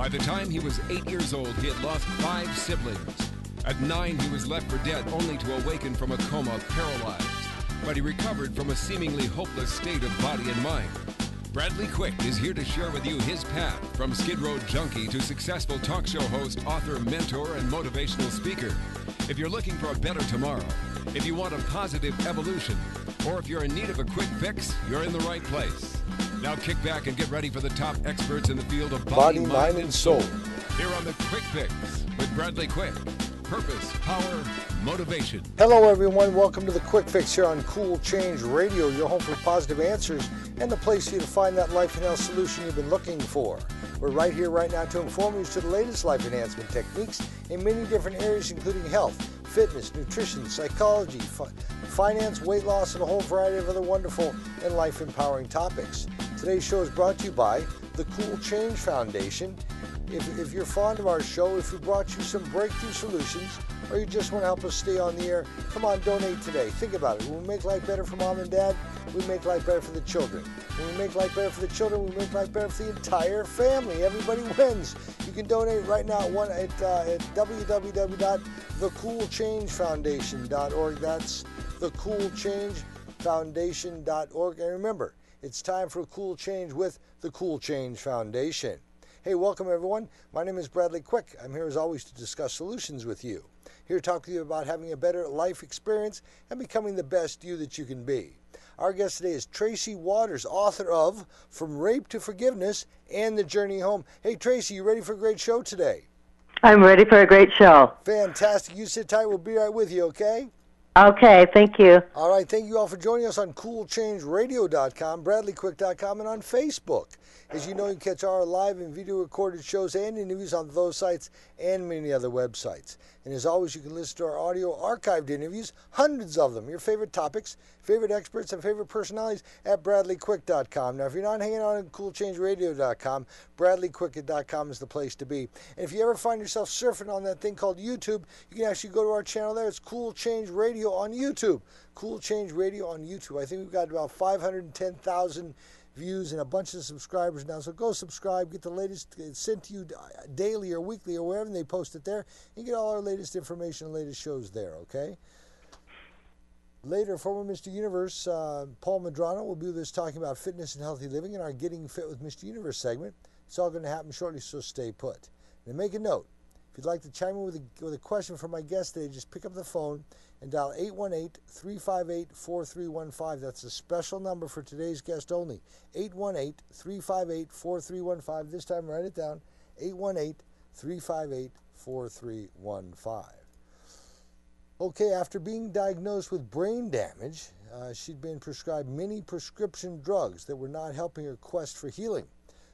By the time he was 8 years old, he had lost 5 siblings. At 9, he was left for dead, only to awaken from a coma paralyzed. But he recovered from a seemingly hopeless state of body and mind. Bradley Quick is here to share with you his path from Skid Row junkie to successful talk show host, author, mentor, and motivational speaker. If you're looking for a better tomorrow, if you want a positive evolution, or if you're in need of a quick fix, you're in the right place. Now kick back and get ready for the top experts in the field of body, mind, and soul. Here on the Quick Fix with Bradley Quick. Purpose, power, motivation. Hello everyone, welcome to the Quick Fix here on Cool Change Radio, your home for positive answers and the place for you to find that life and health solution you've been looking for. We're right here right now to inform you to the latest life enhancement techniques in many different areas, including health, fitness, nutrition, psychology, finance, weight loss, and a whole variety of other wonderful and life empowering topics. Today's show is brought to you by the Cool Change Foundation. If you're fond of our show, if we brought you some breakthrough solutions, or you just want to help us stay on the air, come on, donate today. Think about it. When we make life better for mom and dad, we make life better for the children. When we make life better for the children, we make life better for the entire family. Everybody wins. You can donate right now at www.thecoolchangefoundation.org. That's thecoolchangefoundation.org. And remember, it's time for a cool change with the Cool Change Foundation. Hey, welcome everyone. My name is Bradley Quick. I'm here as always to discuss solutions with you. Here to talk to you about having a better life experience and becoming the best you that you can be. Our guest today is Tracy Waters, author of From Rape to Forgiveness and The Journey Home. Hey Tracy, you ready for a great show today? I'm ready for a great show. Fantastic. You sit tight. We'll be right with you, okay? Okay, thank you. All right, thank you all for joining us on CoolChangeRadio.com, BradleyQuick.com, and on Facebook. As you know, you can catch our live and video recorded shows and interviews on those sites and many other websites. And as always, you can listen to our audio archived interviews, hundreds of them, your favorite topics, favorite experts, and favorite personalities at BradleyQuick.com. Now, if you're not hanging out on CoolChangeRadio.com, BradleyQuick.com is the place to be. And if you ever find yourself surfing on that thing called YouTube, you can actually go to our channel there. It's Cool Change Radio on YouTube. Cool Change Radio on YouTube. I think we've got about 510,000 views and a bunch of subscribers now. So go subscribe, get the latest sent to you daily or weekly or wherever they post it there. You get all our latest information, latest shows there, okay? Later, former Mr. Universe, Paul Madrano, will be with us talking about fitness and healthy living in our Getting Fit with Mr. Universe segment. It's all going to happen shortly, so stay put. And make a note, if you'd like to chime in with a question for my guest today, just pick up the phone and dial 818-358-4315. That's a special number for today's guest only. 818-358-4315. This time, write it down. 818-358-4315. Okay, after being diagnosed with brain damage, she'd been prescribed many prescription drugs that were not helping her quest for healing.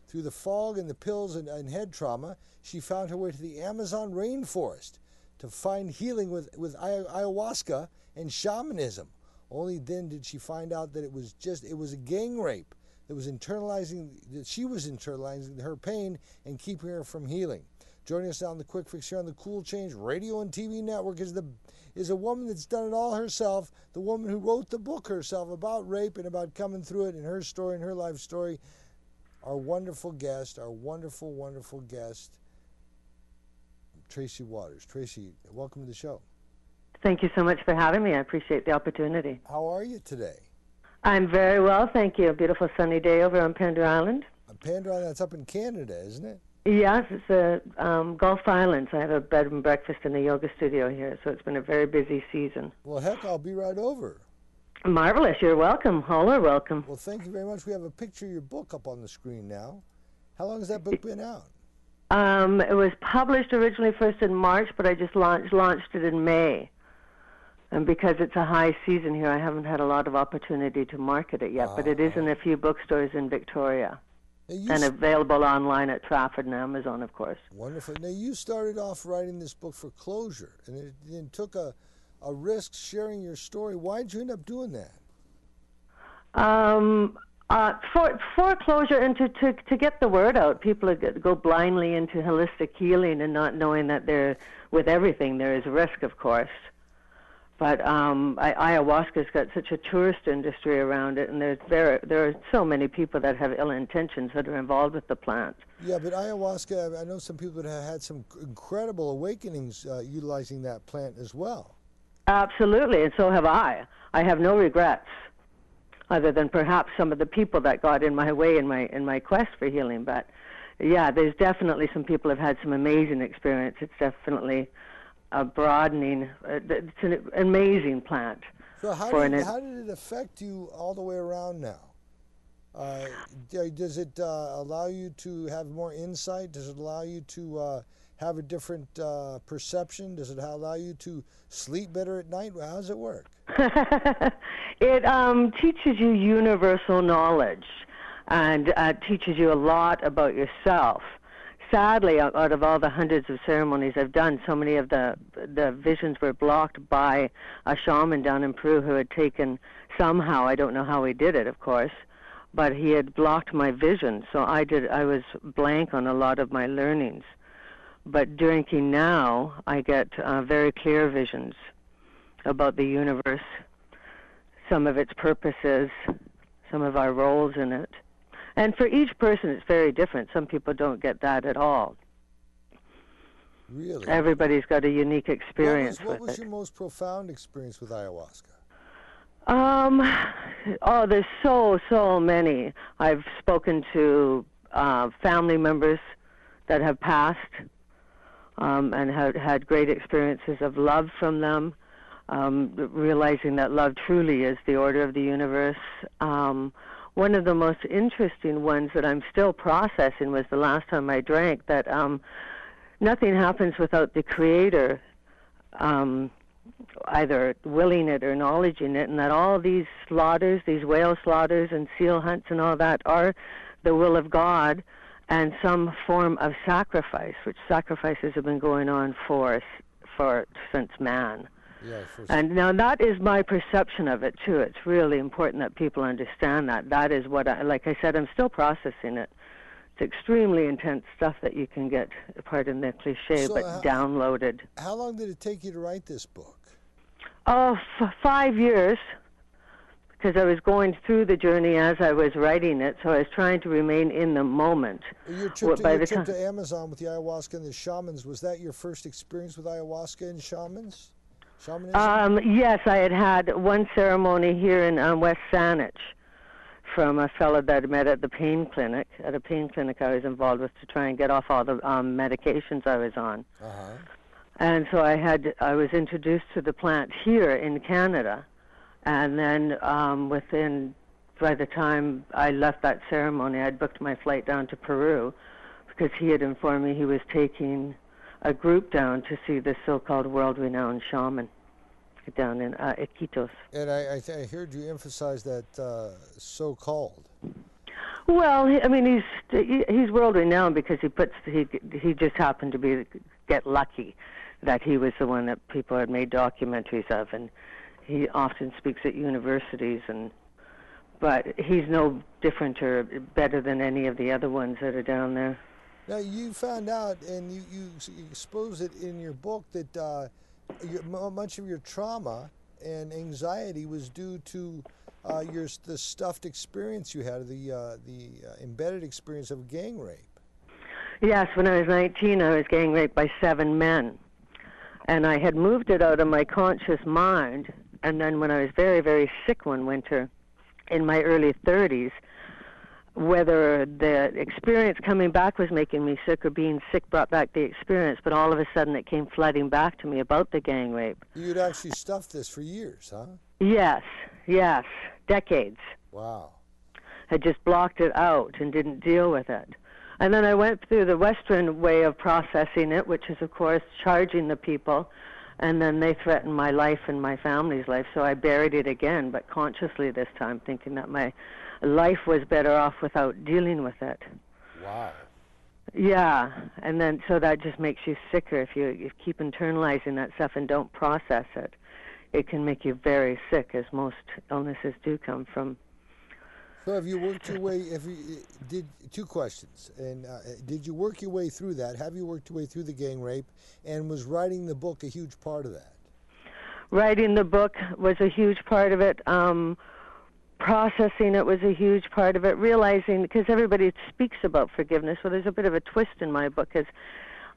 Through the fog and the pills and head trauma, she found her way to the Amazon rainforest to find healing with ayahuasca and shamanism. Only then did she find out that it was a gang rape that she was internalizing her pain and keeping her from healing. Joining us now on the Quick Fix here on the Cool Change Radio and TV Network is a woman that's done it all herself, the woman who wrote the book herself about rape and about coming through it and her story and her life story. Our wonderful guest, wonderful guest, Tracy Waters. Tracy, welcome to the show. Thank you so much for having me. I appreciate the opportunity. How are you today? I'm very well, thank you. A beautiful sunny day over on Pender Island. Pender Island, that's up in Canada, isn't it? Yes, it's a Gulf Islands. I have a bed and breakfast and a yoga studio here, so it's been a very busy season. Well, heck, I'll be right over. Marvelous. You're welcome. All are welcome. Well, thank you very much. We have a picture of your book up on the screen now. How long has that book been out? It was published originally first in March, but I just launched it in May. And because it's a high season here, I haven't had a lot of opportunity to market it yet, but it is in a few bookstores in Victoria. And available online at Trafford and Amazon, of course. Wonderful. Now, you started off writing this book for closure, and it then took a risk sharing your story. Why did you end up doing that? For closure and to get the word out. People go blindly into holistic healing and not knowing that with everything there is risk, of course. But ayahuasca's got such a tourist industry around it, and there are so many people that have ill intentions that are involved with the plant. Yeah, but ayahuasca, I know some people that have had some incredible awakenings utilizing that plant as well. Absolutely, and so have I. I have no regrets, other than perhaps some of the people that got in my way in my quest for healing. But yeah, there's definitely some people have had some amazing experience. It's definitely a broadening. It's an amazing plant. So how did it affect you all the way around now? Does it allow you to have more insight? Does it allow you to have a different perception? Does it allow you to sleep better at night? How does it work? It teaches you universal knowledge and teaches you a lot about yourself. Sadly, out of all the hundreds of ceremonies I've done, so many of the visions were blocked by a shaman down in Peru who had taken somehow, I don't know how he did it, of course, but he had blocked my vision. So I was blank on a lot of my learnings. But drinking now, I get very clear visions about the universe, some of its purposes, some of our roles in it. And for each person, it's very different. Some people don't get that at all. Really? Everybody's got a unique experience with it. What was your most profound experience with ayahuasca? Oh, there's so many. I've spoken to family members that have passed and had great experiences of love from them, realizing that love truly is the order of the universe. One of the most interesting ones that I'm still processing was the last time I drank, that nothing happens without the Creator either willing it or acknowledging it, and that all these slaughters, these whale slaughters and seal hunts and all that are the will of God and some form of sacrifice, which sacrifices have been going on since man. Yeah, and now that is my perception of it too. It's really important that people understand that. That is what like I said, I'm still processing it. It's extremely intense stuff that you can get, pardon the cliche, but downloaded. How long did it take you to write this book? Oh, 5 years, because I was going through the journey as I was writing it, so I was trying to remain in the moment. Your trip to Amazon with the ayahuasca and the shamans, was that your first experience with ayahuasca and shamanism? Yes, I had one ceremony here in West Saanich from a fellow that I met at the pain clinic. At a pain clinic I was involved with to try and get off all the medications I was on. Uh-huh. And so I was introduced to the plant here in Canada, and then by the time I left that ceremony, I'd booked my flight down to Peru because he had informed me he was taking a group down to see the so-called world-renowned shaman down in Iquitos. And I heard you emphasize that so-called. Well, I mean, he's world-renowned because he just happened to get lucky that he was the one that people had made documentaries of, and he often speaks at universities, but he's no different or better than any of the other ones that are down there. Now, you found out, and you expose it in your book, that much of your trauma and anxiety was due to the stuffed experience you had, the embedded experience of gang rape. Yes, when I was 19, I was gang raped by 7 men. And I had moved it out of my conscious mind. And then when I was very, very sick one winter in my early 30s, whether the experience coming back was making me sick or being sick brought back the experience, but all of a sudden it came flooding back to me about the gang rape. You'd actually stuffed this for years, huh? Yes, decades. Wow. Had just blocked it out and didn't deal with it. And then I went through the Western way of processing it, which is, of course, charging the people, and then they threatened my life and my family's life, so I buried it again, but consciously this time, thinking that my life was better off without dealing with it. Wow. Yeah, and then so that just makes you sicker. If you keep internalizing that stuff and don't process it, it can make you very sick, as most illnesses do come from. So have you worked your way, two questions, and did you work your way through that? Have you worked your way through the gang rape, and was writing the book a huge part of that? writing the book was a huge part of it. Processing it was a huge part of it. Realizing, because everybody speaks about forgiveness, so there's a bit of a twist in my book, because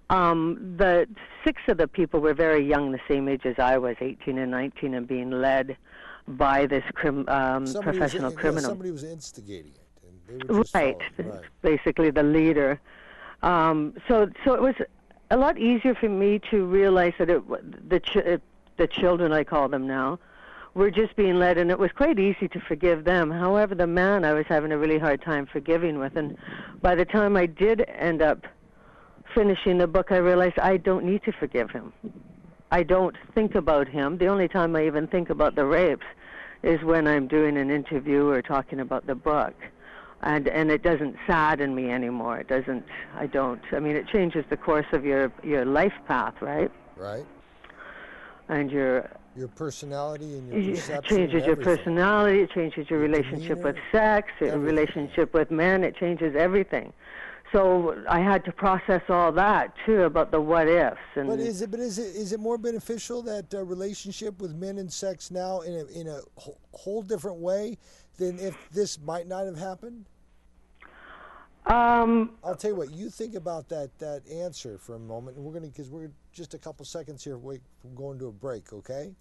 the 6 of the people were very young, the same age as I was, 18 and 19, and being led by this professional criminal. Yeah, somebody was instigating it, and they were just right, basically the leader. So it was a lot easier for me to realize that the children, I call them now, were just being led, and it was quite easy to forgive them. However, the man I was having a really hard time forgiving with, and by the time I did end up finishing the book, I realized I don't need to forgive him. I don't think about him. The only time I even think about the rapes is when I'm doing an interview or talking about the book. And it doesn't sadden me anymore. It changes the course of your life path, right? Right. And your personality and your perception. It changes your personality, it changes your relationship with sex, your relationship with men, it changes everything. So I had to process all that too about the what ifs. But is it more beneficial, that relationship with men and sex now in a whole different way than if this might not have happened? I'll tell you what, you think about that answer for a moment, and because we're just a couple seconds here away from going to a break, okay?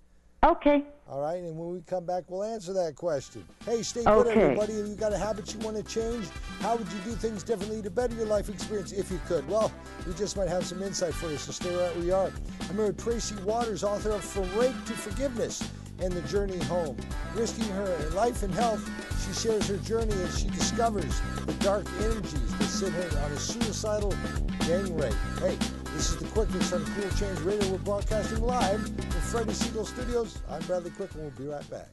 Okay. All right, and when we come back, we'll answer that question. Hey, stay put, everybody. Have you got a habit you want to change? How would you do things differently to better your life experience if you could? Well, we just might have some insight for you, so stay right where you are. I'm here with Tracy Waters, author of From Rape to Forgiveness and the Journey Home. Risking her life and health, she shares her journey as she discovers the dark energies that sit her on a suicidal gang rape. Hey, this is the Quick Fix on Cool Change Radio. We're broadcasting live from Freddie Siegel Studios. I'm Bradley Quick, and we'll be right back.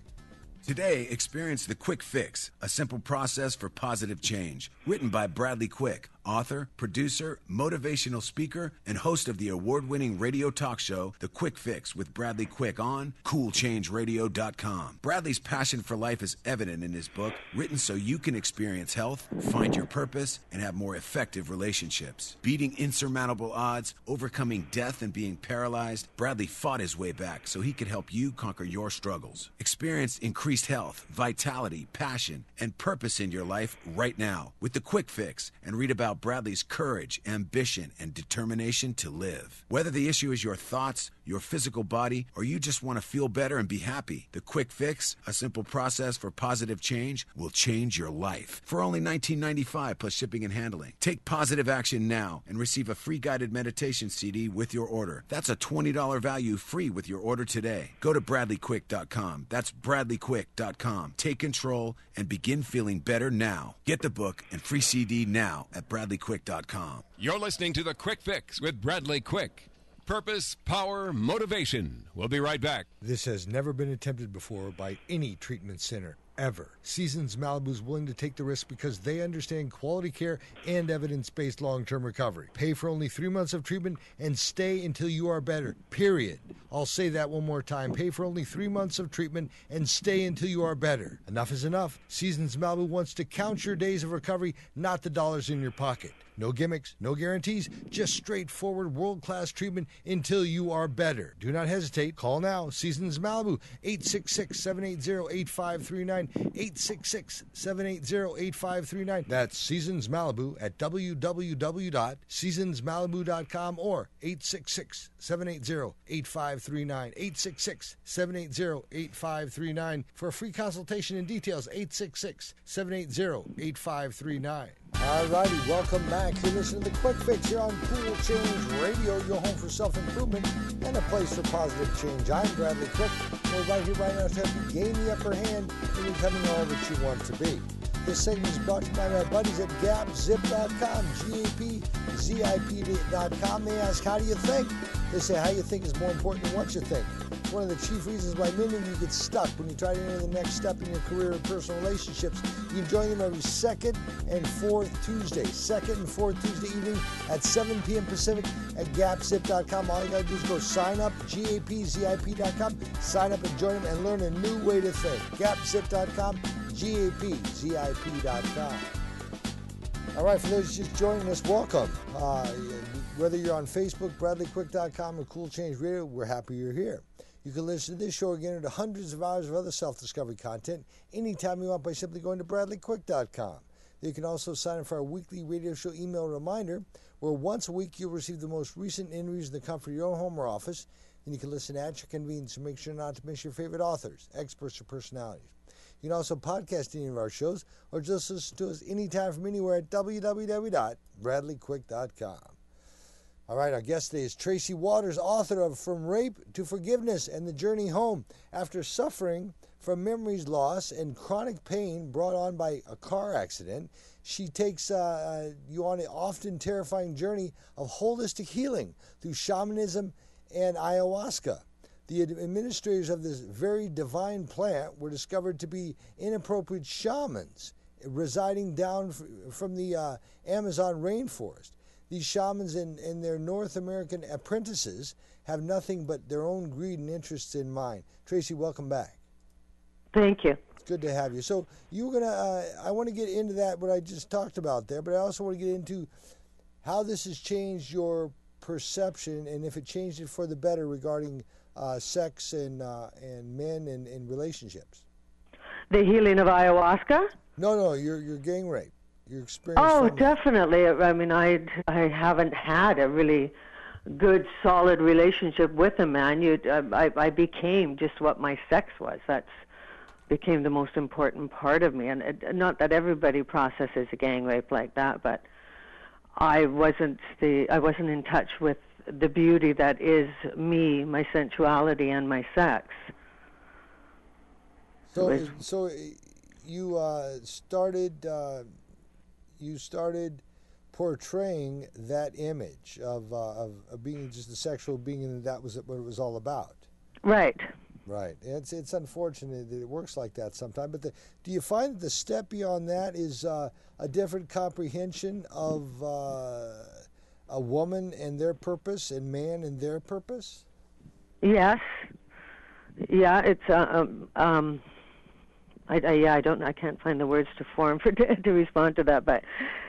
Today, experience the Quick Fix, a simple process for positive change. Written by Bradley Quick, author, producer, motivational speaker, and host of the award-winning radio talk show, The Quick Fix with Bradley Quick on CoolChangeRadio.com. Bradley's passion for life is evident in his book, written so you can experience health, find your purpose, and have more effective relationships. Beating insurmountable odds, overcoming death, and being paralyzed, Bradley fought his way back so he could help you conquer your struggles. Experience increased health, vitality, passion, and purpose in your life right now with The Quick Fix, and read about Bradley's courage, ambition, and determination to live. Whether the issue is your thoughts, your physical body, or you just want to feel better and be happy, The Quick Fix, a simple process for positive change, will change your life. For only $19.95 plus shipping and handling. Take positive action now and receive a free guided meditation CD with your order. That's a $20 value free with your order today. Go to BradleyQuick.com. That's BradleyQuick.com. Take control and begin feeling better now. Get the book and free CD now at BradleyQuick.com. You're listening to The Quick Fix with Bradley Quick. Purpose, power, motivation. We'll be right back. This has never been attempted before by any treatment center, ever. Seasons Malibu is willing to take the risk because they understand quality care and evidence-based long-term recovery. Pay for only 3 months of treatment and stay until you are better, period. I'll say that one more time. Pay for only 3 months of treatment and stay until you are better. Enough is enough. Seasons Malibu wants to count your days of recovery, not the dollars in your pocket. No gimmicks, no guarantees, just straightforward world-class treatment until you are better. Do not hesitate. Call now. Seasons Malibu, 866-780-8539, 866-780-8539. That's Seasons Malibu at www.seasonsmalibu.com or 866-780-8539, 866-780-8539. For a free consultation and details, 866-780-8539. All righty, welcome back. You're listening to The Quick Fix here on Cool Change Radio, your home for self-improvement and a place for positive change. I'm Bradley Quick. We're right here, right now to help you gain the upper hand in becoming all that you want to be. This segment is brought to you by my buddies at GapZip.com, GAPZIP.com. They ask, how do you think? They say, how you think is more important than what you think. It's one of the chief reasons why many of you get stuck when you try to enter the next step in your career and personal relationships. You can join them every second and fourth Tuesday evening at 7 p.m. Pacific at GapZip.com. All you got to do is go sign up, GAPZIP.com, sign up and join them and learn a new way to think. GapZip.com, GAPZIP.com. All right, for those just joining us, welcome. Whether you're on Facebook, BradleyQuick.com, or Cool Change Radio, we're happy you're here. You can listen to this show again or to hundreds of hours of other self-discovery content anytime you want by simply going to bradleyquick.com. You can also sign up for our weekly radio show email reminder, where once a week you'll receive the most recent interviews in the comfort of your own home or office, and you can listen at your convenience to make sure not to miss your favorite authors, experts, or personalities. You can also podcast any of our shows or just listen to us anytime from anywhere at www.bradleyquick.com. All right, our guest today is Tracy Waters, author of From Rape to Forgiveness and the Journey Home. After suffering from memories loss and chronic pain brought on by a car accident, she takes you on an often terrifying journey of holistic healing through shamanism and ayahuasca. The administrators of this very divine plant were discovered to be inappropriate shamans residing down from the Amazon rainforest. These shamans and their North American apprentices have nothing but their own greed and interests in mind. Tracy, welcome back. Thank you. It's good to have you. So you were gonna. I want to get into that what I just talked about there, but I also want to get into how this has changed your perception and if it changed it for the better regarding sex and men and relationships. The healing of ayahuasca? No, your gang rape. Your experience. Oh, definitely. I mean, I haven't had a really good, solid relationship with a man. I became just what my sex was. That's became the most important part of me. And not that everybody processes a gang rape like that, but I wasn't in touch with the beauty that is me, my sensuality, and my sex. So you started portraying that image of being just a sexual being, and that was what it was all about. Right. Right. It's unfortunate that it works like that sometimes. But do you find that the step beyond that is a different comprehension of a woman and their purpose and man and their purpose? Yes. Yeah. It's I can't find the words to form to respond to that, but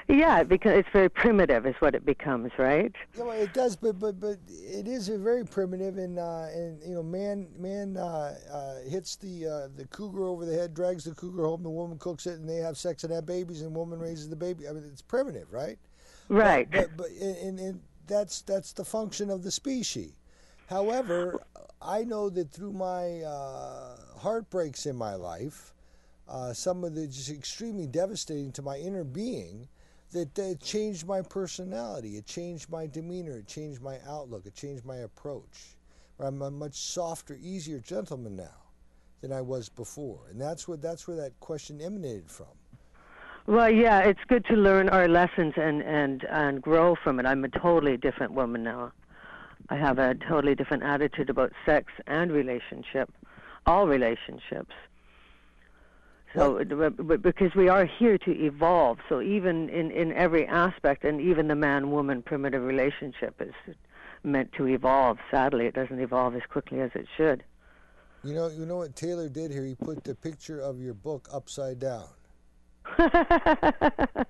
yeah, because it's very primitive, is what it becomes, right? Yeah, well, it does, but it is a very primitive, and you know, man hits the cougar over the head, drags the cougar home, the woman cooks it, and they have sex and have babies, and woman raises the baby. I mean, it's primitive, right? Right. But that's the function of the species. However, I know that through my heartbreaks in my life, some of the just extremely devastating to my inner being, that it changed my personality, it changed my demeanor, it changed my outlook, it changed my approach. I'm a much softer, easier gentleman now than I was before, and that's where that question emanated from. Well, yeah, it's good to learn our lessons and grow from it. I'm a totally different woman now. I have a totally different attitude about sex and relationship, all relationships. So, because we are here to evolve, so even in every aspect, and even the man-woman primitive relationship is meant to evolve. Sadly, it doesn't evolve as quickly as it should. You know what Taylor did here? He put the picture of your book upside down.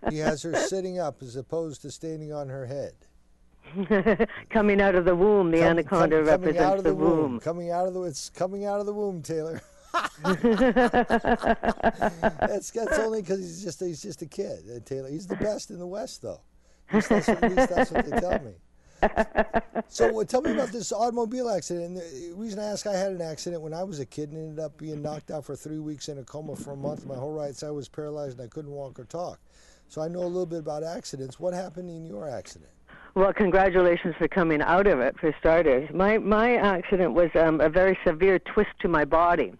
He has her sitting up as opposed to standing on her head. Coming out of the womb, the anaconda represents the womb. It's coming out of the womb, Taylor. That's only because he's just a kid, Taylor. He's the best in the West, though. At least that's what they tell me. So tell me about this automobile accident. And the reason I ask, I had an accident when I was a kid and ended up being knocked out for 3 weeks in a coma for a month. My whole right side was paralyzed and I couldn't walk or talk. So I know a little bit about accidents. What happened in your accident? Well, congratulations for coming out of it, for starters. My accident was a very severe twist to my body.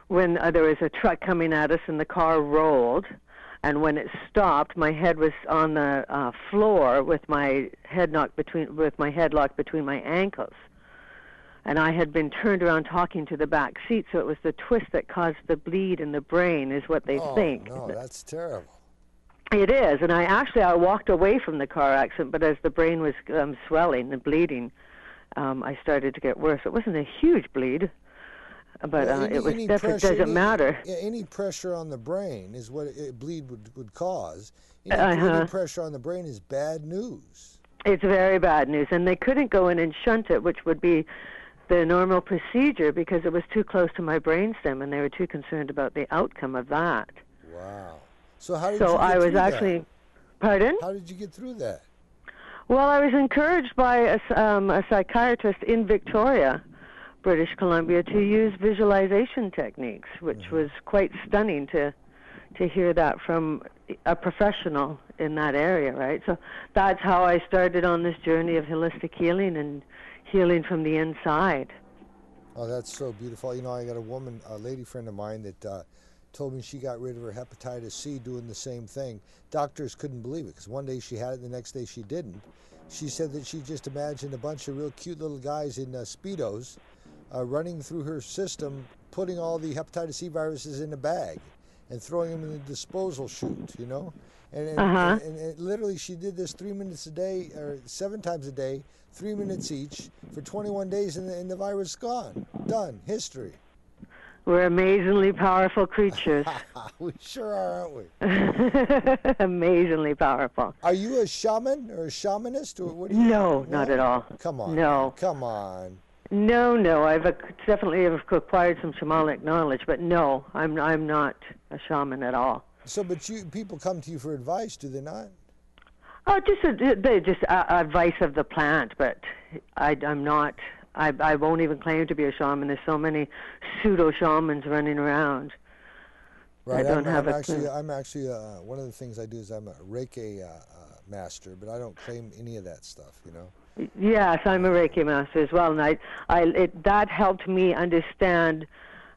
When there was a truck coming at us and the car rolled, and when it stopped, my head was on the floor with my head locked between my ankles, and I had been turned around talking to the back seat. So it was the twist that caused the bleed in the brain, is what they think. Oh no, that's terrible. It is, and I walked away from the car accident, but as the brain was swelling and bleeding, I started to get worse. It wasn't a huge bleed. But it was definitely doesn't matter. Any pressure on the brain is what bleed would cause. Any pressure on the brain is bad news. It's very bad news, and they couldn't go in and shunt it, which would be the normal procedure because it was too close to my brainstem, and they were too concerned about the outcome of that. Wow. So how did So you get I was through actually, that? pardon? How did you get through that? Well, I was encouraged by a psychiatrist in Victoria, British Columbia, to use visualization techniques, which was quite stunning to hear that from a professional in that area, right? So that's how I started on this journey of holistic healing and healing from the inside. Oh, that's so beautiful. You know, I got a lady friend of mine that told me she got rid of her hepatitis C doing the same thing. Doctors couldn't believe it because one day she had it, the next day she didn't. She said that she just imagined a bunch of real cute little guys in Speedos running through her system, putting all the hepatitis C viruses in a bag and throwing them in the disposal chute, you know? And literally she did this 3 minutes a day, or 7 times a day, 3 minutes each, for 21 days, and the virus is gone. Done. History. We're amazingly powerful creatures. We sure are, aren't we? Amazingly powerful. Are you a shaman or a shamanist, or what do you? No, not at all. Come on. No. Come on. No. I've definitely acquired some shamanic knowledge, but no, I'm not a shaman at all. So, but people come to you for advice, do they not? Oh, just advice of the plant, but I'm not. I won't even claim to be a shaman. There's so many pseudo shamans running around. Right. I'm actually one of the things I do is I'm a Reiki master, but I don't claim any of that stuff, you know. Yes, I'm a Reiki master as well, and that helped me understand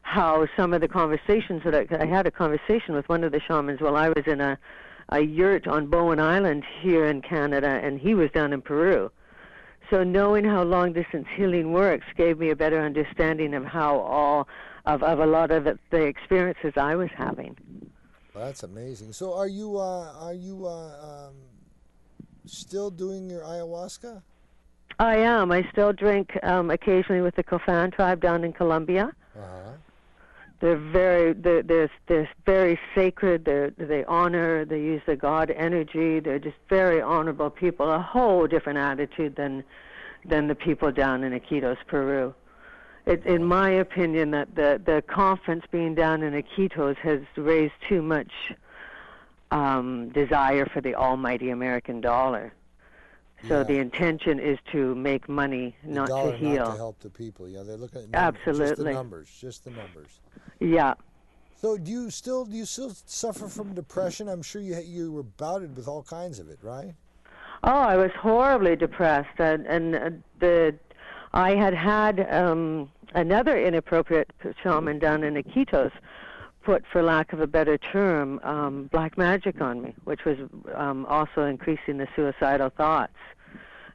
how some of the conversations that I had a conversation with one of the shamans while I was in a yurt on Bowen Island here in Canada, and he was down in Peru. So knowing how long-distance healing works gave me a better understanding of how of a lot of the experiences I was having. Well, that's amazing. So are you still doing your ayahuasca? I am. I still drink occasionally with the Kofan tribe down in Colombia. Uh-huh. They're very sacred. They honor. They use the God energy. They're just very honorable people. A whole different attitude than the people down in Iquitos, Peru. In my opinion, that the conference being down in Iquitos has raised too much desire for the almighty American dollar. So the intention is to make money, not to heal. Not to help the people. Yeah, they're looking at Absolutely. Just the numbers. Yeah. So do you still suffer from depression? I'm sure you were bouted with all kinds of it, right? Oh, I was horribly depressed, and I had another inappropriate shaman down in Iquitos put, for lack of a better term, black magic on me, which was also increasing the suicidal thoughts.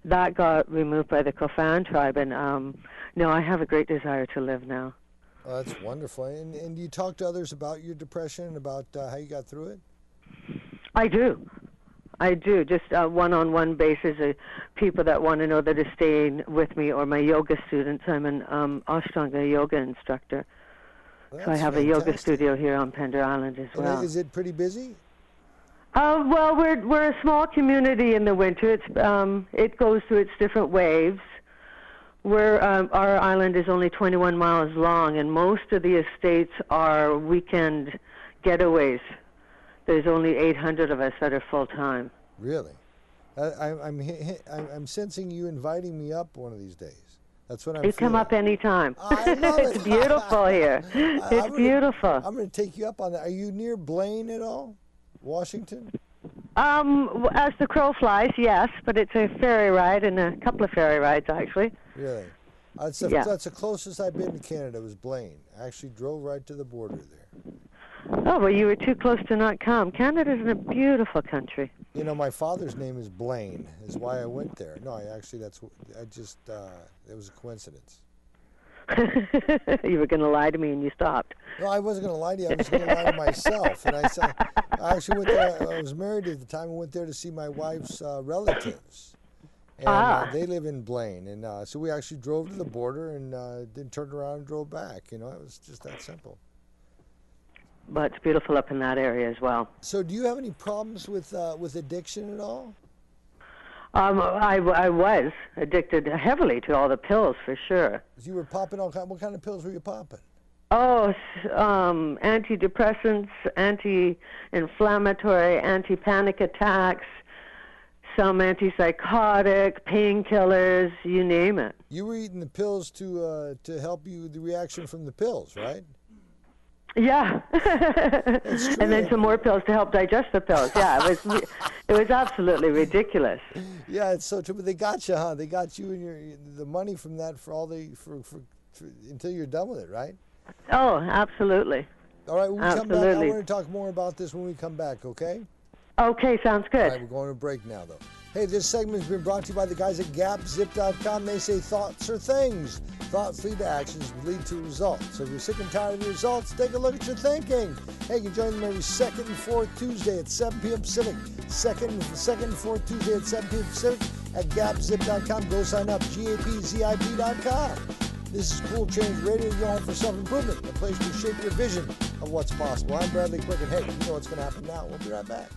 That got removed by the Kofan tribe, and no, I have a great desire to live now. Oh, that's wonderful. And do you talk to others about your depression and about how you got through it? I do, just one-on-one basis. People that want to know that are staying with me, or my yoga students. I'm an Ashtanga yoga instructor. Well, so I have a yoga studio here on Pender Island as well. Is it pretty busy? Well, we're a small community in the winter. It goes through its different waves. Our island is only 21 miles long, and most of the estates are weekend getaways. There's only 800 of us that are full-time. Really? I'm sensing you inviting me up one of these days. That's what I'm feeling. You come up anytime. I love it. It's beautiful here. It's beautiful. I'm going to take you up on that. Are you near Blaine at all? Washington? As the crow flies, yes, but it's a ferry ride and a couple of ferry rides, actually. Really? That's the closest I've been to Canada was Blaine. I actually drove right to the border there. Oh, well, you were too close to not come. Canada's a beautiful country. You know, my father's name is Blaine, is why I went there. No, it was a coincidence. You were going to lie to me and you stopped. No, I wasn't going to lie to you. I was going to lie to myself. And I actually went there. I was married at the time. I went there to see my wife's relatives. And they live in Blaine. And so we actually drove to the border and then turned around and drove back. You know, it was just that simple. But it's beautiful up in that area as well. So do you have any problems with addiction at all? I was addicted heavily to all the pills, for sure. You were popping what kind of pills were you popping? Oh, antidepressants, anti-inflammatory, anti-panic attacks, some antipsychotic, painkillers, you name it. You were eating the pills to help you with the reaction from the pills, right? Yeah. And then some more pills to help digest the pills. Yeah, it was absolutely ridiculous. Yeah, it's so true. But they got you, huh? They got you and the money from that for until you're done with it, right? Oh, absolutely. All right, when we come back, I want to talk more about this when we come back, okay? Okay, sounds good. All right, we're going to a break now, though. Hey, this segment has been brought to you by the guys at GapZip.com. They say thoughts are things. Thoughts lead to actions, lead to results. So if you're sick and tired of your results, take a look at your thinking. Hey, you can join them every second and fourth Tuesday at 7 p.m. Pacific. Second and fourth Tuesday at 7 p.m. Pacific at GapZip.com. Go sign up, GAPZIP.com. This is Cool Change Radio, your home for self-improvement, a place to shape your vision of what's possible. I'm Bradley Quick, and hey, you know what's going to happen now. We'll be right back.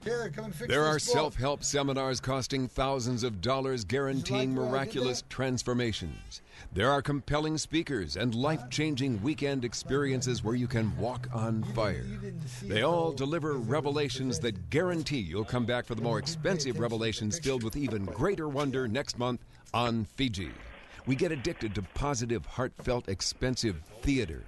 Taylor, come and fix there are this book. self-help seminars costing thousands of dollars guaranteeing miraculous transformations. There are compelling speakers and life-changing weekend experiences where you can walk on fire. They all deliver revelations that guarantee you'll come back for the more expensive revelations filled with even greater wonder next month on Fiji. We get addicted to positive, heartfelt, expensive theater.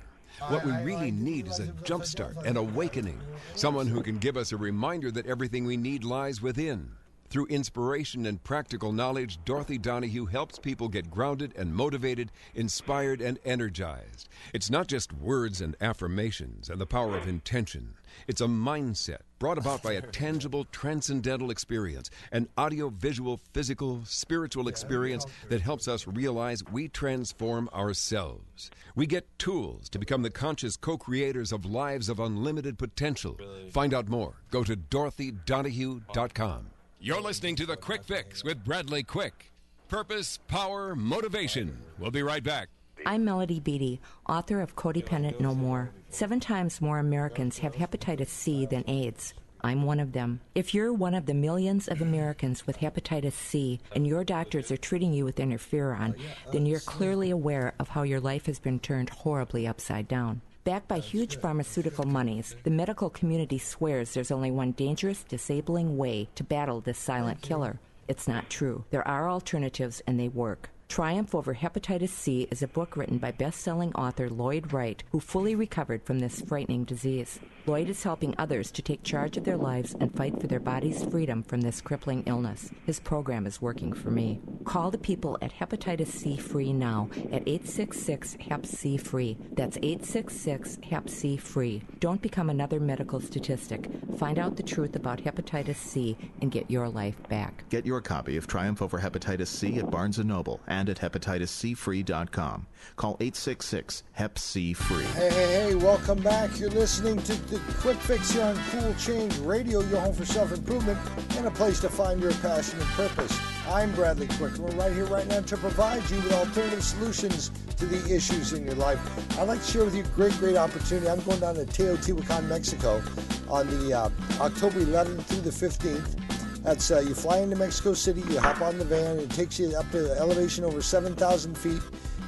What we really need is a jumpstart, an awakening, someone who can give us a reminder that everything we need lies within. Through inspiration and practical knowledge, Dorothy Donahue helps people get grounded and motivated, inspired and energized. It's not just words and affirmations and the power of intention. It's a mindset brought about by a tangible, transcendental experience, an audio-visual, physical, spiritual experience that helps us realize we transform ourselves. We get tools to become the conscious co-creators of lives of unlimited potential. Find out more. Go to DorothyDonahue.com. You're listening to The Quick Fix with Bradley Quick. Purpose, power, motivation. We'll be right back. I'm Melody Beattie, author of Codependent No More. 7 times more Americans have hepatitis C than AIDS. I'm one of them. If you're one of the millions of Americans with hepatitis C and your doctors are treating you with interferon, then you're clearly aware of how your life has been turned horribly upside down. Backed by huge pharmaceutical monies, the medical community swears there's only one dangerous, disabling way to battle this silent killer. It's not true. There are alternatives, and they work. Triumph Over Hepatitis C is a book written by best-selling author Lloyd Wright, who fully recovered from this frightening disease. Lloyd is helping others to take charge of their lives and fight for their body's freedom from this crippling illness. His program is working for me. Call the people at Hepatitis C Free now at 866-HEP-C-FREE. That's 866-HEP-C-FREE. Don't become another medical statistic. Find out the truth about hepatitis C and get your life back. Get your copy of Triumph Over Hepatitis C at Barnes & Noble and at hepatitiscfree.com. Call 866-HEP-C-FREE. Hey, welcome back. You're listening to The Quick Fix here on Cool Change Radio, your home for self-improvement and a place to find your passion and purpose. I'm Bradley Quick, and we're right here right now to provide you with alternative solutions to the issues in your life. I'd like to share with you a great opportunity. I'm going down to Teotihuacan, Mexico on the October 11th through the 15th. That's you fly into Mexico City, you hop on the van, it takes you up to elevation over 7,000 feet,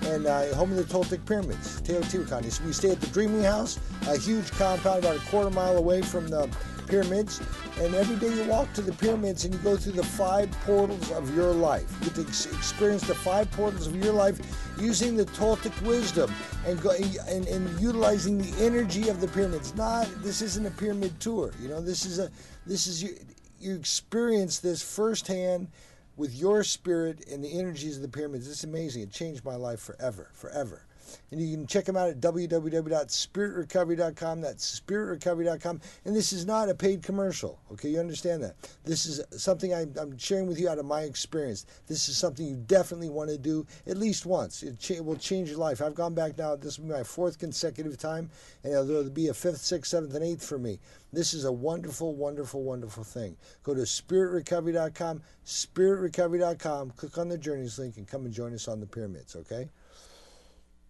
and home of the Toltec Pyramids, Teotihuacan. So we stay at the Dreaming House, a huge compound about a quarter mile away from the pyramids, and every day you walk to the pyramids and you go through the 5 portals of your life. You get to experience the 5 portals of your life using the Toltec wisdom and utilizing the energy of the pyramids. This isn't a pyramid tour, you experience this firsthand with your spirit and the energies of the pyramids. It's amazing. It changed my life forever. And you can check them out at www.spiritrecovery.com. That's spiritrecovery.com. And this is not a paid commercial. Okay, you understand that. This is something I'm sharing with you out of my experience. This is something you definitely want to do at least once. It will change your life. I've gone back now. This will be my 4th consecutive time, and there'll be a 5th, 6th, 7th, and 8th for me. This is a wonderful thing. Go to spiritrecovery.com, spiritrecovery.com, click on the Journeys link, and come and join us on the pyramids, okay?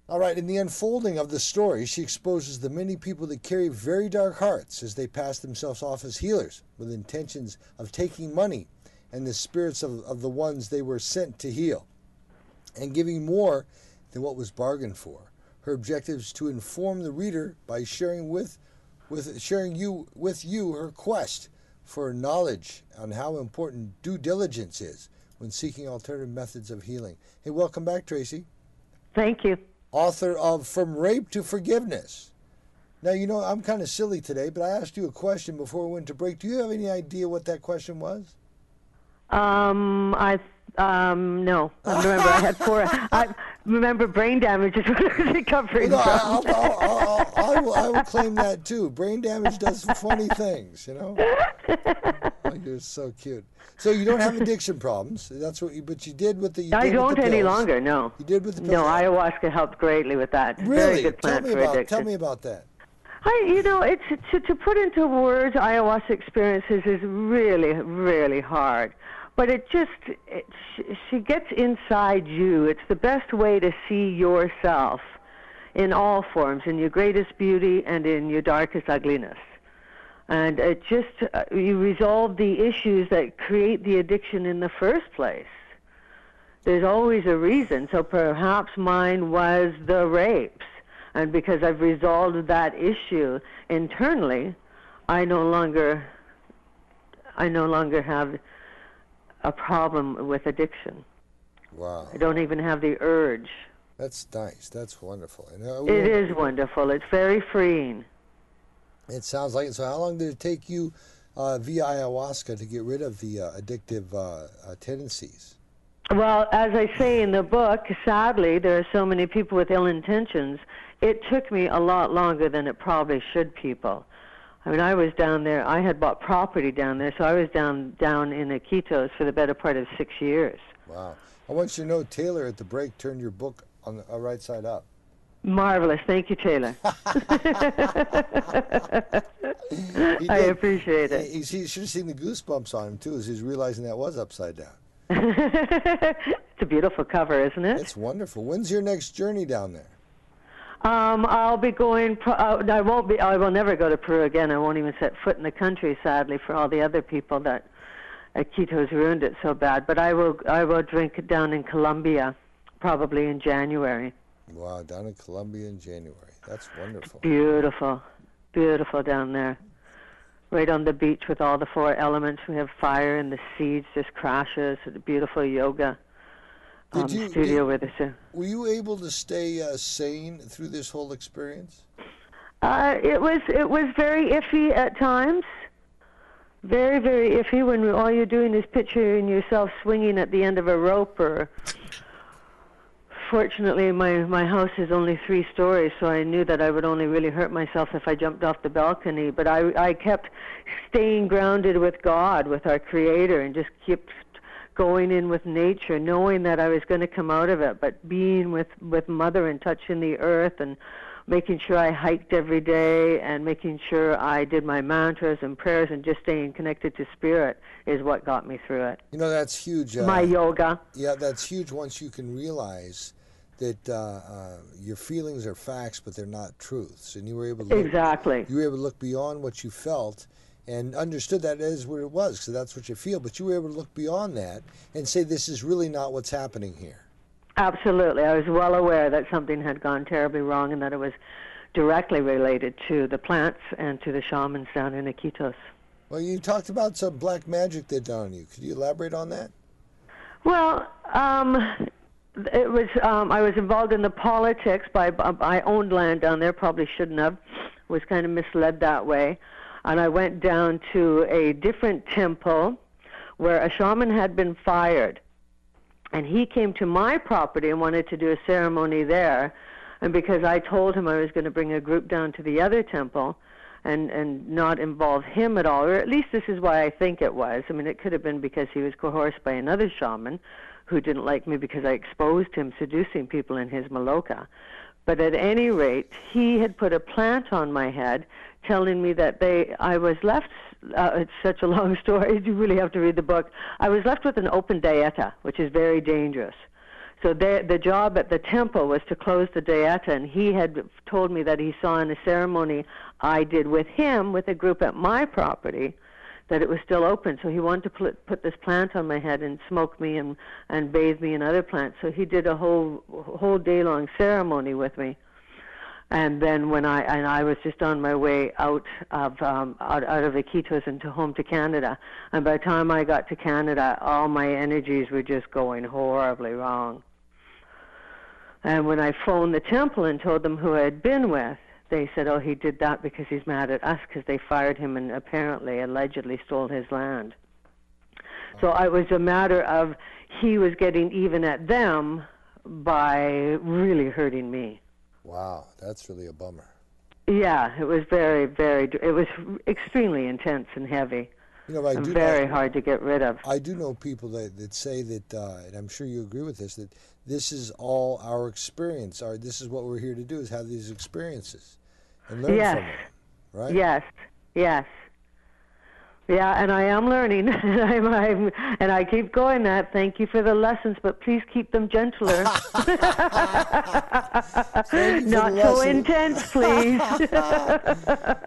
All right, in the unfolding of the story, she exposes the many people that carry very dark hearts as they pass themselves off as healers with intentions of taking money and the spirits of the ones they were sent to heal, and giving more than what was bargained for. Her objective is to inform the reader by sharing with you her quest for knowledge on how important due diligence is when seeking alternative methods of healing. Hey, welcome back, Tracy. Thank you. Author of From Rape to Forgiveness. Now, I'm kind of silly today, but I asked you a question before we went to break. Do you have any idea what that question was? No. I remember I had 4. I remember brain damage is what I was recovering from. I will claim that too. Brain damage does funny things, Oh, you're so cute. So you don't have addiction problems. That's but you did with the. I don't any longer. No. You did with the pills. No, ayahuasca helped greatly with that. Really? Very good plant for addiction. Tell me about that. It's to put into words ayahuasca experiences is really, really hard. But she gets inside you. It's the best way to see yourself in all forms, in your greatest beauty and in your darkest ugliness. And it just, you resolve the issues that create the addiction in the first place. There's always a reason. So perhaps mine was the rapes. And because I've resolved that issue internally, I no longer have a problem with addiction. Wow. I don't even have the urge. That's nice. That's wonderful. It is wonderful. It's very freeing. It sounds like it. So how long did it take you via ayahuasca to get rid of the addictive tendencies? Well, as I say in the book, sadly, there are so many people with ill intentions. It took me a lot longer than it probably should people. I mean, I was down there. I had bought property down there, so I was down in Iquitos for the better part of 6 years. Wow. I want you to know Taylor at the break turned your book on the right side up. Marvelous. Thank you, Taylor. I appreciate it. You should have seen the goosebumps on him, too, as he's realizing that was upside down. It's a beautiful cover, isn't it? It's wonderful. When's your next journey down there? I'll be going. I will never go to Peru again. I won't even set foot in the country, sadly, for all the other people that Iquitos ruined it so bad. But I will drink down in Colombia, probably in January. Wow, down in Colombia in January. That's wonderful. Beautiful, beautiful down there. Right on the beach with all the 4 elements. We have fire and the seeds just crashes. Beautiful yoga. Studio with us. Were you able to stay sane through this whole experience? It was very iffy at times. Very, very iffy when all you're doing is picturing yourself swinging at the end of a rope. Or fortunately, my house is only 3 stories, so I knew that I would only really hurt myself if I jumped off the balcony. But I kept staying grounded with God, with our Creator, and just kept going in with nature, knowing that I was going to come out of it, but being with Mother and touching the earth and making sure I hiked every day and making sure I did my mantras and prayers and just staying connected to Spirit is what got me through it. That's huge. My yoga. Yeah, that's huge once you can realize that your feelings are facts, but they're not truths. And you were able to exactly. You were able to look beyond what you felt and understood that is what it was, so that's what you feel. But you were able to look beyond that and say, this is really not what's happening here. Absolutely. I was well aware that something had gone terribly wrong and that it was directly related to the plants and to the shamans down in Iquitos. Well, you talked about some black magic they'd done on you. Could you elaborate on that? Well, it was. I was involved in the politics. I owned land down there, probably shouldn't have. Was kind of misled that way. And I went down to a different temple where a shaman had been fired. And he came to my property and wanted to do a ceremony there. And because I told him I was going to bring a group down to the other temple and not involve him at all, or at least this is why I think it was. I mean, it could have been because he was coerced by another shaman who didn't like me because I exposed him seducing people in his maloka. But at any rate, he had put a plant on my head telling me that I was left, it's such a long story, you really have to read the book. I was left with an open dieta, which is very dangerous. So the job at the temple was to close the dieta, and he had told me that he saw in a ceremony I did with him, with a group at my property, that it was still open. So he wanted to put this plant on my head and smoke me and bathe me in other plants. So he did a whole day-long ceremony with me. And then when I was just on my way out of the Iquitos and home to Canada, and by the time I got to Canada, all my energies were just going horribly wrong. And when I phoned the temple and told them who I had been with, they said, "Oh, he did that because he's mad at us because they fired him and allegedly stole his land." So it was a matter of he was getting even at them by really hurting me. Wow, that's really a bummer. Yeah, it was it was extremely intense and heavy. And very hard to get rid of. I do know people that say that, and I'm sure you agree with this, that this is all our experience. This is what we're here to do, is have these experiences and learn from them, right? Yes. Yeah, and I am learning, and I keep going that. Thank you for the lessons, but please keep them gentler. Not so intense, please.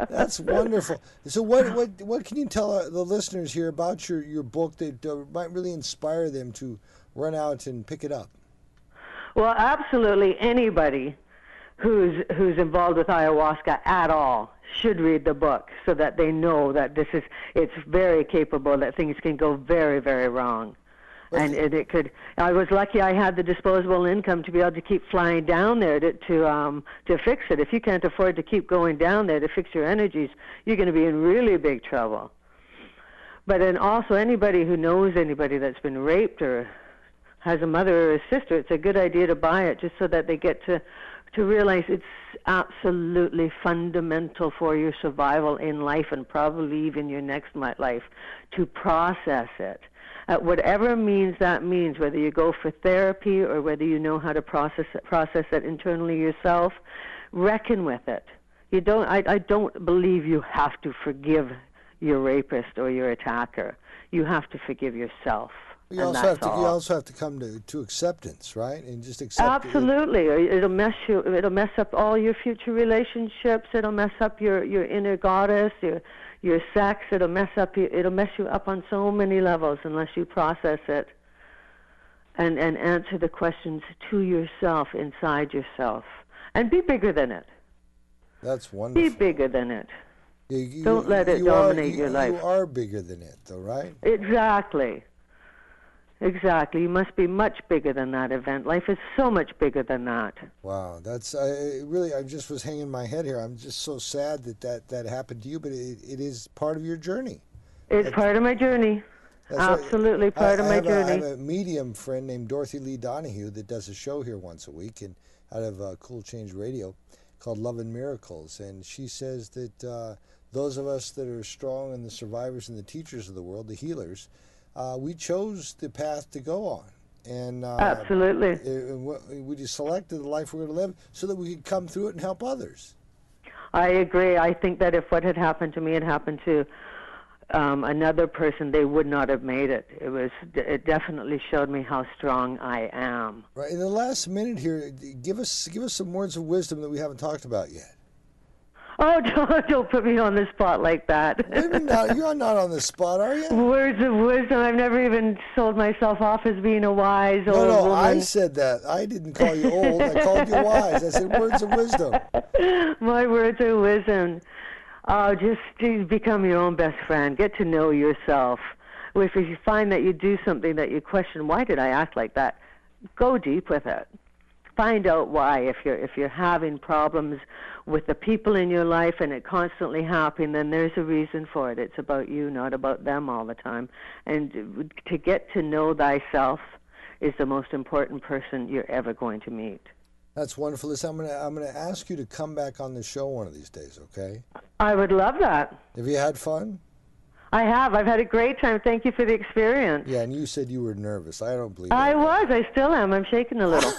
That's wonderful. So what can you tell the listeners here about your book that might really inspire them to run out and pick it up? Well, absolutely anybody who's involved with ayahuasca at all should read the book so that they know that it's very capable, that things can go very, very wrong. And it could. I was lucky I had the disposable income to be able to keep flying down there to fix it. If you can't afford to keep going down there to fix your energies, you're going to be in really big trouble. But then also anybody who knows anybody that's been raped or has a mother or a sister, it's a good idea to buy it just so that they get to realize it's absolutely fundamental for your survival in life and probably even your next life to process it. Whatever means that means, whether you go for therapy or whether you know how to process it internally yourself, reckon with it. I don't believe you have to forgive your rapist or your attacker. You have to forgive yourself. You also have to come to acceptance, right? And just accept. Absolutely. It'll mess up all your future relationships. It'll mess up your inner goddess, your sex. It'll mess you up on so many levels unless you process it and answer the questions to yourself, inside yourself, and be bigger than it. That's wonderful. Be bigger than it. Don't let it dominate your life. You are bigger than it, though, right? Exactly. You must be much bigger than that event. Life is so much bigger than that. Wow, that's I just was hanging my head here. I'm just so sad that happened to you, but it is part of your journey. It's part of my journey. Absolutely part of my journey. I have a medium friend named Dorothy Lee Donahue that does a show here once a week and out of Cool Change Radio called Love and Miracles, and she says that those of us that are strong and the survivors and the teachers of the world, the healers, we chose the path to go on. And absolutely. We just selected the life we're going to live so that we could come through it and help others. I agree. I think that if what had happened to me had happened to another person, they would not have made it. It definitely showed me how strong I am. Right. In the last minute here, give us some words of wisdom that we haven't talked about yet. Oh, don't put me on the spot like that. You're not on the spot, are you? Words of wisdom. I've never even sold myself off as being a wise old woman. I said that. I didn't call you old. I called you wise. I said words of wisdom. My words of wisdom. Just to become your own best friend. Get to know yourself. If you find that you do something that you question, why did I act like that? Go deep with it. Find out why. If you're having problems with the people in your life and it constantly happening, then there's a reason for it. It's about you, not about them all the time. And to get to know thyself is the most important person you're ever going to meet. That's wonderful. Listen, I'm gonna ask you to come back on the show one of these days, okay? I would love that. Have you had fun? I have. I've had a great time. Thank you for the experience. Yeah, and you said you were nervous. I don't believe I was. I still am. I'm shaking a little.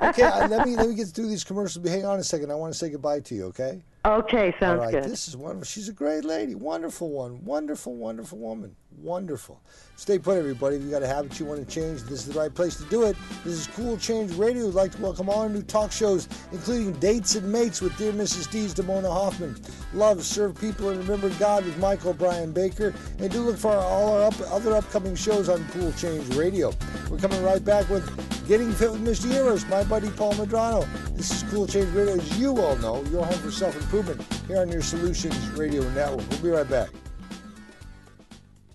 Okay, let me get through these commercials. But hang on a second. I want to say goodbye to you, okay? Okay, sounds All right, good. this is wonderful. She's a great lady. Wonderful one. Wonderful, wonderful woman. Wonderful. Stay put, everybody. If you got a habit you want to change, this is the right place to do it. This is Cool Change Radio. We'd like to welcome all our new talk shows, including Dates and Mates with Dear Mrs. D's Damona Hoffman, Love, Serve People, and Remember God with Michael Brian Baker, and do look for all our other upcoming shows on Cool Change Radio. We're coming right back with Getting Fit with Mr. Eros, my buddy Paul Medrano. This is Cool Change Radio. As you all know, your home for self-improvement here on your Solutions Radio Network. We'll be right back.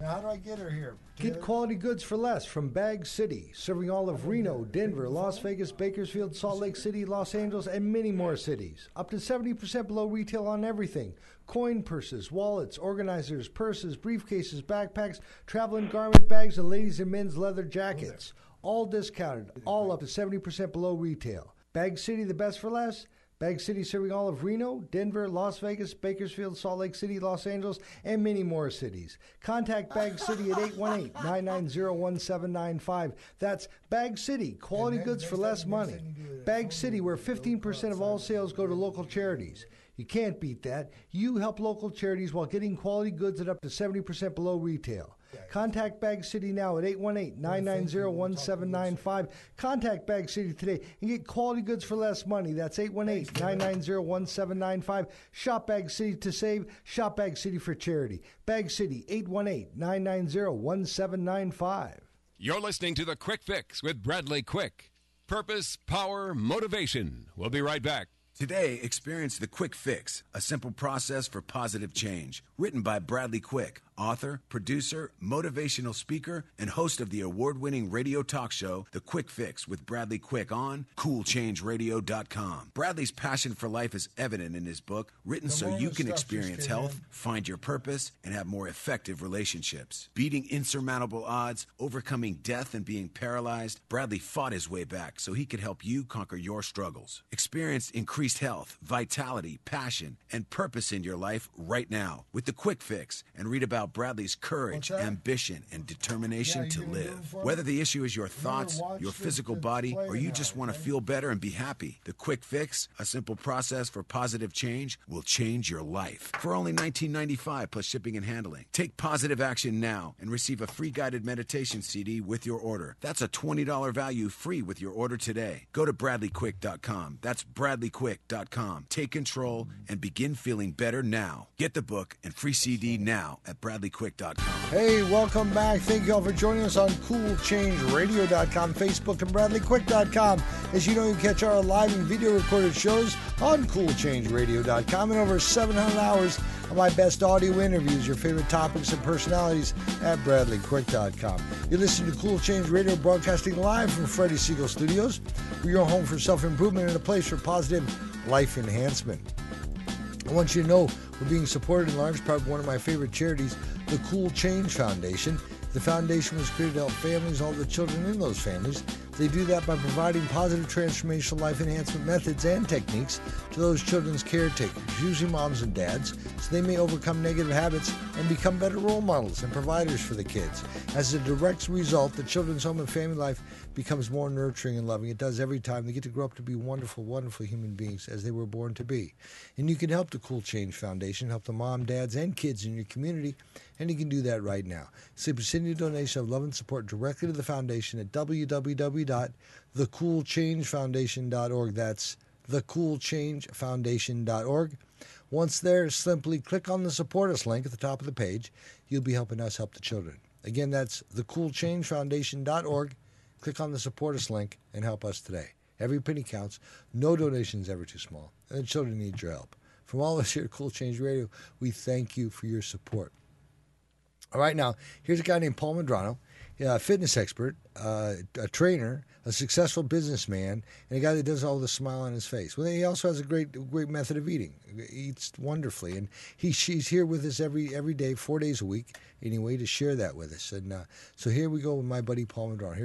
Now, how do I get her here? Get quality goods for less from Bag City, serving all of Reno, Denver, Las Vegas, Bakersfield, Salt Lake City, Los Angeles, and many more cities. Up to 70% below retail on everything. Coin purses, wallets, organizers, purses, briefcases, backpacks, traveling garment bags, and ladies' and men's leather jackets. All discounted, all up to 70% below retail. Bag City, the best for less? Bag City serving all of Reno, Denver, Las Vegas, Bakersfield, Salt Lake City, Los Angeles, and many more cities. Contact Bag City at 818-990-1795. That's Bag City, quality goods for less money. Bag City, where 15% of all sales go to local charities. You can't beat that. You help local charities while getting quality goods at up to 70% below retail. Contact Bag City now at 818-990-1795. Contact Bag City today and get quality goods for less money. That's 818-990-1795. Shop Bag City to save. Shop Bag City for charity. Bag City, 818-990-1795. You're listening to The Quick Fix with Bradley Quick. Purpose, power, motivation. We'll be right back. Today, experience The Quick Fix, a simple process for positive change. Written by Bradley Quick, author, producer, motivational speaker, and host of the award-winning radio talk show, The Quick Fix with Bradley Quick on CoolChangeRadio.com. Bradley's passion for life is evident in his book, written so you can experience health, find your purpose, and have more effective relationships. Beating insurmountable odds, overcoming death, and being paralyzed, Bradley fought his way back so he could help you conquer your struggles. Experience increased health, vitality, passion, and purpose in your life right now with The Quick Fix, and read about Bradley's courage, ambition, and determination to live. Whether the issue is your thoughts, your physical body, or you just want to feel better and be happy, The Quick Fix, a simple process for positive change, will change your life. For only $19.95 plus shipping and handling. Take positive action now and receive a free guided meditation CD with your order. That's a $20 value free with your order today. Go to BradleyQuick.com. That's BradleyQuick.com. Take control and begin feeling better now. Get the book and free CD now at BradleyQuick.com. Hey, welcome back. Thank you all for joining us on CoolChangeRadio.com, Facebook, and BradleyQuick.com. As you know, you can catch our live and video recorded shows on CoolChangeRadio.com and over 700 hours of my best audio interviews, your favorite topics and personalities at BradleyQuick.com. You're listening to Cool Change Radio, broadcasting live from Freddie Siegel Studios. We're your home for self-improvement and a place for positive life enhancement. I want you to know we're being supported in large part by one of my favorite charities, the Cool Change Foundation. The foundation was created to help families, all the children in those families. They do that by providing positive transformational life enhancement methods and techniques to those children's caretakers, usually moms and dads, so they may overcome negative habits and become better role models and providers for the kids. As a direct result, the children's home and family life becomes more nurturing and loving. It does every time. They get to grow up to be wonderful, wonderful human beings as they were born to be. And you can help the Cool Change Foundation, help the mom, dads, and kids in your community, and you can do that right now. Simply send your donation of love and support directly to the foundation at www.thecoolchangefoundation.org. That's thecoolchangefoundation.org. Once there, simply click on the Support Us link at the top of the page. You'll be helping us help the children. Again, that's thecoolchangefoundation.org. Click on the Support Us link and help us today. Every penny counts. No donation is ever too small. And the children need your help. From all of us here at Cool Change Radio, we thank you for your support. All right, now, here's a guy named Paul Medrano, a fitness expert, a trainer, a successful businessman, and a guy that does all the smile on his face. Well, he also has a great method of eating. He eats wonderfully, and she's here with us every day, 4 days a week, anyway, to share that with us. And so here we go with my buddy Paul Medrano.